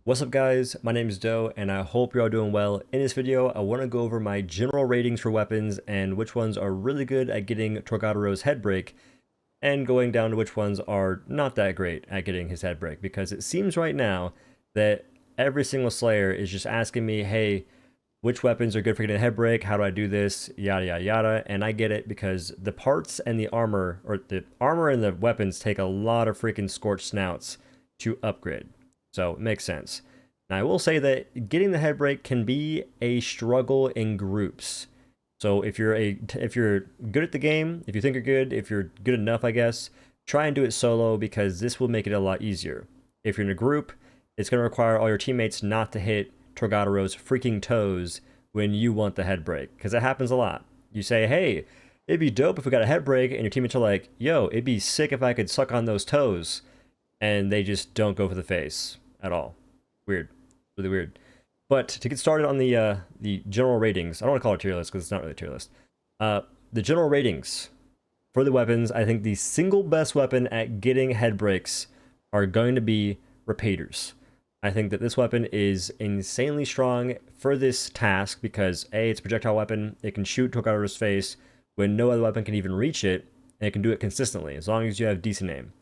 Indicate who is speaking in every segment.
Speaker 1: What's up guys, my name is Doe and I hope you're all doing well. In this video, I want to go over my general ratings for weapons and which ones are really good at getting Torgadoro's head break and going down to which ones are not that great at getting his head break, because it seems right now that every single Slayer is just asking me, hey, which weapons are good for getting a head break, how do I do this, yada yada yada, and I get it because the parts and the armor, or the armor and the weapons take a lot of freaking scorched snouts to upgrade. So it makes sense. Now I will say that getting the head break can be a struggle in groups. So if you're good at the game, if you think you're good, if you're good enough, I guess, try and do it solo because this will make it a lot easier. If you're in a group, it's going to require all your teammates not to hit Torgadoro's freaking toes when you want the head break, because that happens a lot. You say, hey, it'd be dope if we got a head break, and your teammates are like, yo, it'd be sick if I could suck on those toes, and they just don't go for the face at all. Weird. Really weird. But to get started on the general ratings, I don't want to call it tier list because it's not really a tier list. The general ratings for the weapons, I think the single best weapon at getting head breaks are going to be repeaters. I think that this weapon is insanely strong for this task because A, it's a projectile weapon, it can shoot Torgadoro's face when no other weapon can even reach it, and it can do it consistently as long as you have decent aim.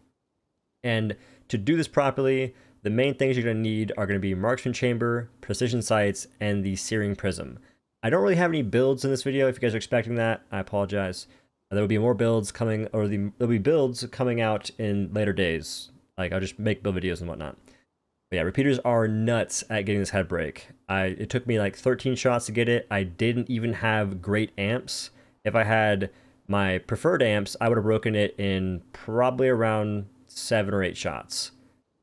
Speaker 1: And to do this properly, the main things you're going to need are going to be Marksman Chamber, Precision Sights, and the Searing Prism. I don't really have any builds in this video. If you guys are expecting that, I apologize. There will be more builds coming, or there'll be builds coming out in later days. Like, I'll just make build videos and whatnot. But yeah, repeaters are nuts at getting this head break. It took me like 13 shots to get it. I didn't even have great amps. If I had my preferred amps, I would have broken it in probably around 7 or 8 shots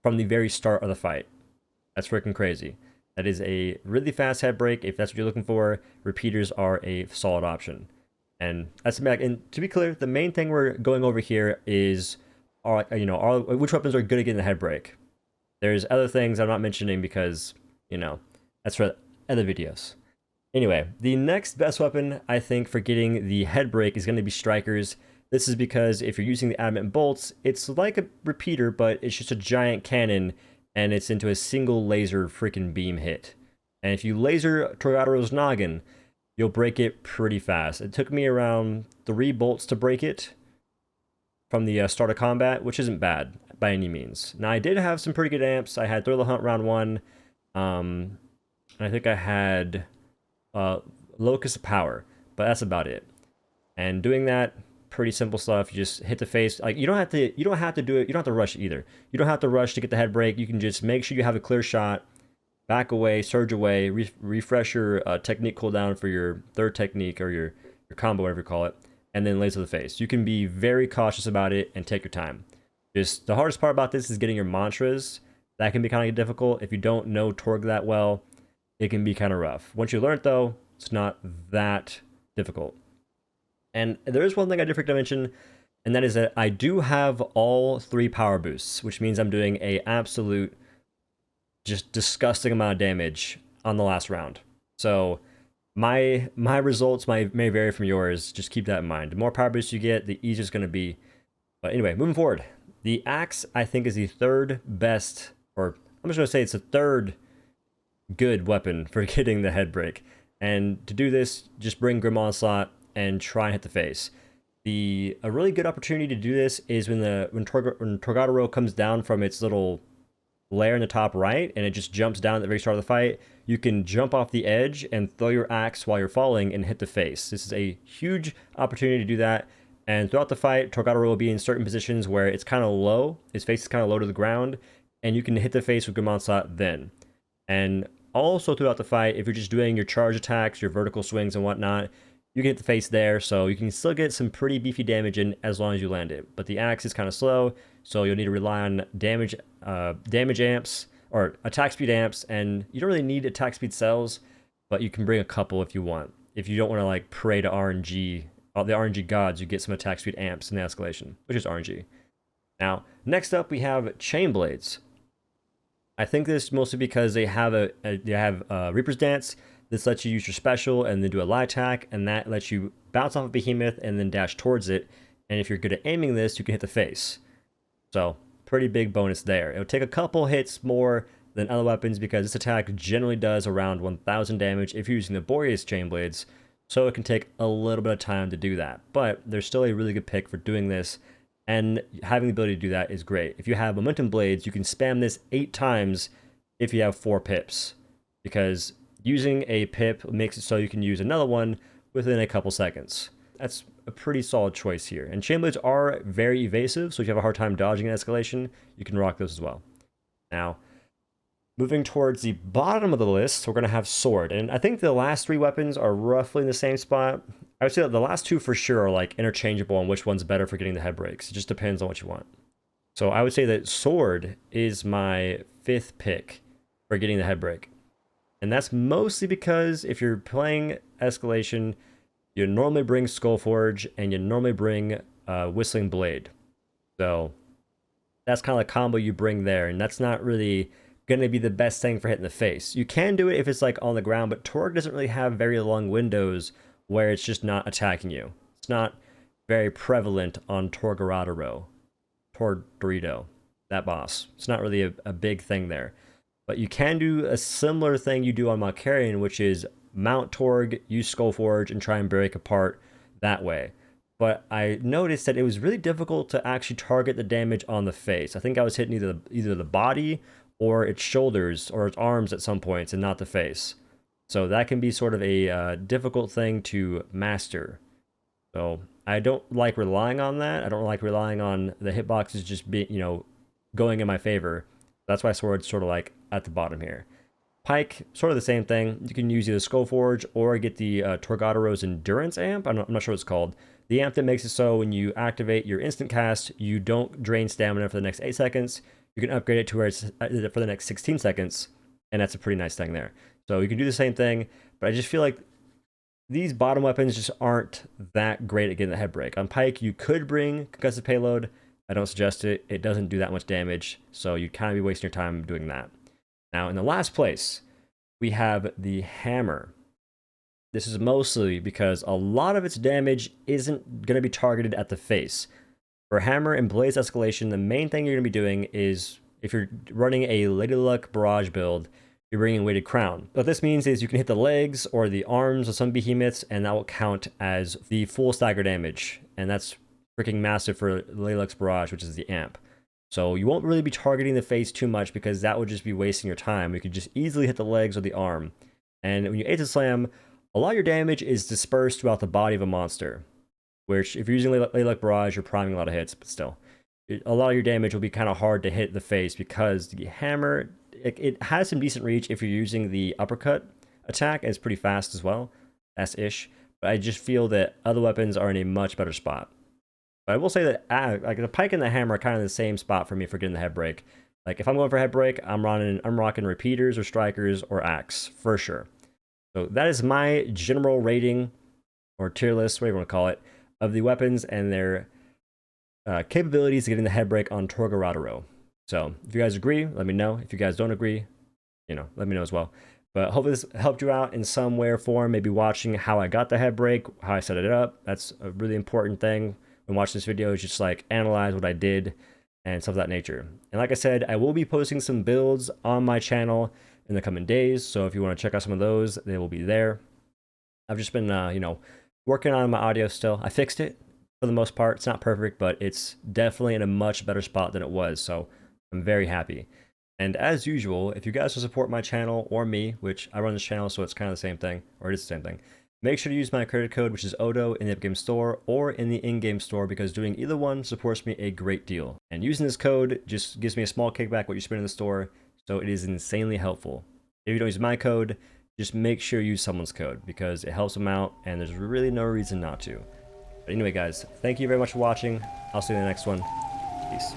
Speaker 1: from the very start of the fight. That's freaking crazy. That is a really fast head break. If that's what you're looking for, repeaters are a solid option. And that's and to be clear, the main thing we're going over here is which weapons are good at getting the head break. There's other things I'm not mentioning because, that's for other videos. Anyway, the next best weapon, I think, for getting the head break is going to be strikers. This is because if you're using the adamant bolts, it's like a repeater, but it's just a giant cannon, and it's into a single laser freaking beam hit. And if you laser Torgadoro's noggin, you'll break it pretty fast. It took me around 3 bolts to break it from the start of combat, which isn't bad by any means. Now, I did have some pretty good amps. I had Thrill the Hunt round 1. And I think I had Locus of Power, but that's about it. And doing that, pretty simple stuff. You just hit the face. Like, you don't have to do it. You don't have to rush either. You don't have to rush to get the head break. You can just make sure you have a clear shot, back away, surge away, refresh your technique cooldown for your third technique or your combo, whatever you call it, and then laser the face. You can be very cautious about it and take your time. Just the hardest part about this is getting your mantras. That can be kind of difficult. If you don't know Torg that well, it can be kind of rough. Once you learn it though, it's not that difficult. And there is one thing I did forget to mention, and that is that I do have all 3 power boosts, which means I'm doing a absolute just disgusting amount of damage on the last round. So my results may vary from yours. Just keep that in mind. The more power boosts you get, the easier it's going to be. But anyway, moving forward. The axe, I think, is the 3rd best, or I'm just going to say it's the 3rd good weapon for getting the head break. And to do this, just bring Grim Onslaught and try and hit the face. A really good opportunity to do this is when Torgadoro comes down from its little lair in the top right, and it just jumps down at the very start of the fight. You can jump off the edge and throw your axe while you're falling and hit the face. This is a huge opportunity to do that. And throughout the fight, Torgadoro will be in certain positions where it's kind of low. His face is kind of low to the ground, and you can hit the face with Grim Onslaught then. And also throughout the fight, if you're just doing your charge attacks, your vertical swings and whatnot, you can hit the face there, so you can still get some pretty beefy damage in as long as you land it. But the axe is kind of slow, so you'll need to rely on damage amps or attack speed amps, and you don't really need attack speed cells, but you can bring a couple if you want. If you don't want to like pray to RNG, the RNG gods, you get some attack speed amps in the escalation, which is RNG. Now, next up we have chain blades. I think this mostly because they have Reaper's Dance. This lets you use your special and then do a light attack, and that lets you bounce off a behemoth and then dash towards it. And if you're good at aiming this, you can hit the face. So pretty big bonus there. It'll take a couple hits more than other weapons because this attack generally does around 1000 damage if you're using the Boreas chain blades, so it can take a little bit of time to do that. But there's still a really good pick for doing this, and having the ability to do that is great. If you have momentum blades, you can spam this 8 times if you have 4 pips, because using a pip makes it so you can use another one within a couple seconds. That's a pretty solid choice here. And chain blades are very evasive, so if you have a hard time dodging an escalation, you can rock those as well. Now, moving towards the bottom of the list, we're going to have sword. And I think the last 3 weapons are roughly in the same spot. I would say that the last 2 for sure are like interchangeable on which one's better for getting the head breaks. It just depends on what you want. So I would say that sword is my 5th pick for getting the head break. And that's mostly because if you're playing escalation, you normally bring Skullforge and you normally bring Whistling Blade. So that's kind of the combo you bring there, and that's not really going to be the best thing for hitting the face. You can do it if it's like on the ground, but Torg doesn't really have very long windows where it's just not attacking you. It's not very prevalent on Torgadoro, that boss. It's not really a big thing there. But you can do a similar thing you do on Malkarian, which is mount Torg, use Skullforge, and try and break apart that way. But I noticed that it was really difficult to actually target the damage on the face. I think I was hitting either the body or its shoulders or its arms at some points and not the face. So that can be sort of a difficult thing to master. So I don't like relying on that. I don't like relying on the hitboxes just being, going in my favor. That's why sword's sort of like at the bottom here. Pike, sort of the same thing. You can use either Skullforge or get the Torgadoro's Endurance amp. I'm not sure what it's called. The amp that makes it so when you activate your instant cast, you don't drain stamina for the next 8 seconds. You can upgrade it to where it's for the next 16 seconds, and that's a pretty nice thing there. So you can do the same thing, but I just feel like these bottom weapons just aren't that great at getting the head break. On Pike, you could bring Concussive Payload. I don't suggest it. It doesn't do that much damage, so you'd kind of be wasting your time doing that. Now, in the last place, we have the hammer. This is mostly because a lot of its damage isn't going to be targeted at the face. For hammer and blaze escalation, the main thing you're going to be doing is, if you're running a Lady Luck barrage build, you're bringing Weighted Crown. What this means is you can hit the legs or the arms of some behemoths, and that will count as the full stagger damage. And that's freaking massive for Lady Luck's barrage, which is the amp. So you won't really be targeting the face too much because that would just be wasting your time. You could just easily hit the legs or the arm. And when you Ace Slam, a lot of your damage is dispersed throughout the body of a monster. Which, if you're using Lady Luck Barrage, you're priming a lot of hits, but still. A lot of your damage will be kind of hard to hit the face because the hammer, it has some decent reach if you're using the uppercut attack, and it's pretty fast as well. Fast-ish. But I just feel that other weapons are in a much better spot. But I will say that like the Pike and the hammer are kind of the same spot for me for getting the head break. Like if I'm going for head break, I'm rocking repeaters or strikers or axe for sure. So that is my general rating or tier list, whatever you want to call it, of the weapons and their capabilities of getting the head break on Torgadoro. So if you guys agree, let me know. If you guys don't agree, let me know as well. But hopefully this helped you out in some way or form. Maybe watching how I got the head break, how I set it up. That's a really important thing when watching this video, is just like analyze what I did and stuff of that nature. And like I said, I will be posting some builds on my channel in the coming days. So if you want to check out some of those, they will be there. I've just been, working on my audio still. I fixed it for the most part. It's not perfect, but it's definitely in a much better spot than it was. So I'm very happy. And as usual, if you guys will support my channel or me, which I run this channel, so it's kind of the same thing, or it is the same thing, make sure to use my credit code, which is OhDough, in the in-game store or in the in-game store, because doing either one supports me a great deal. And using this code just gives me a small kickback what you spend in the store, so it is insanely helpful. If you don't use my code, just make sure you use someone's code, because it helps them out, and there's really no reason not to. But anyway, guys, thank you very much for watching. I'll see you in the next one. Peace.